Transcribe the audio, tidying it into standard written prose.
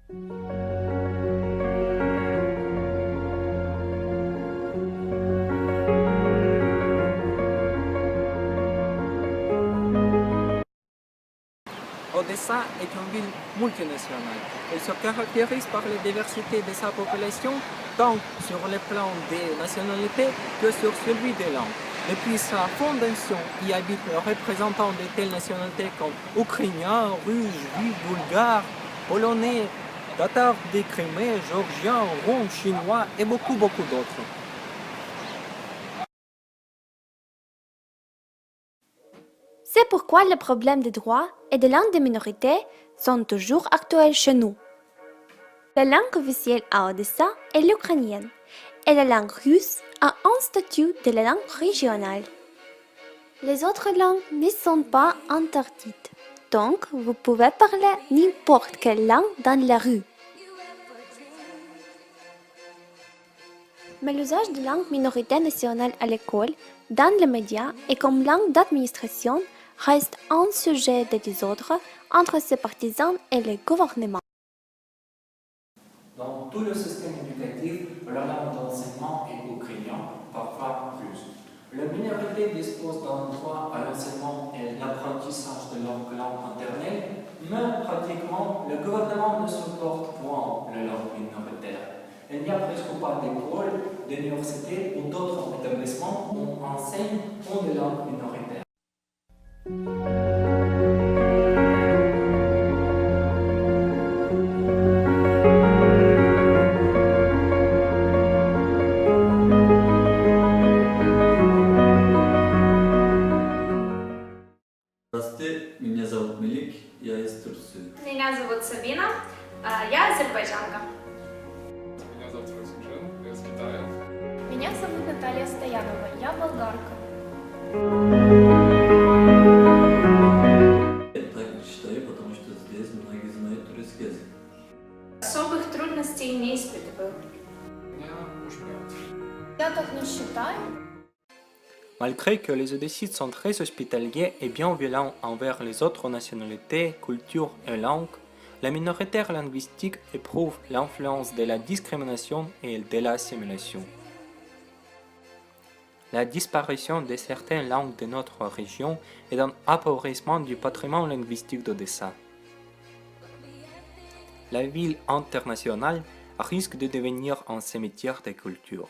Odessa est une ville multinationale. Elle se caractérise par la diversité de sa population, tant sur le plan des nationalités que sur celui des langues. Depuis sa fondation, y habitent les représentants de telles nationalités comme Ukrainiens, Russes, Juifs, Bulgares, Polonais, Tatars de Crimée, Géorgiens, Roms, Chinois et beaucoup d'autres. C'est pourquoi les problèmes des droits et des langues des minorités sont toujours actuels chez nous. La langue officielle à Odessa est l'ukrainienne et la langue russe a un statut de la langue régionale. Les autres langues ne sont pas interdites, donc vous pouvez parler n'importe quelle langue dans la rue. Mais l'usage de langue minoritaire nationale à l'école, dans les médias et comme langue d'administration reste un sujet de désordre entre ses partisans et le gouvernement. Dans tout le système éducatif, la langue d'enseignement est ukrainien, parfois russe. La minorité dispose d'un droit à l'enseignement et l'apprentissage de leur langue maternelle, mais pratiquement, le gouvernement ne supporte point la langue minoritaire. Il n'y a presque pas d'écoles, d'universités ou d'autres établissements où on enseigne une langue minoritaire. Здравствуйте, меня зовут Мелик, я из Турции. Меня зовут Сабина, я азербайджанка. Меня зовут Расимжан, я из Китая. Меня зовут Наталья Стоянова, я болгарка. Я так считаю, потому что здесь многие знают турецкий язык. Особых трудностей не испытываю. Меня муж пьет. Я так не считаю. Malgré que les Odessites sont très hospitaliers et bienveillants envers les autres nationalités, cultures et langues, la minorité linguistique éprouve l'influence de la discrimination et de l'assimilation. La disparition de certaines langues de notre région est un appauvrissement du patrimoine linguistique d'Odessa. La ville internationale risque de devenir un cimetière des cultures.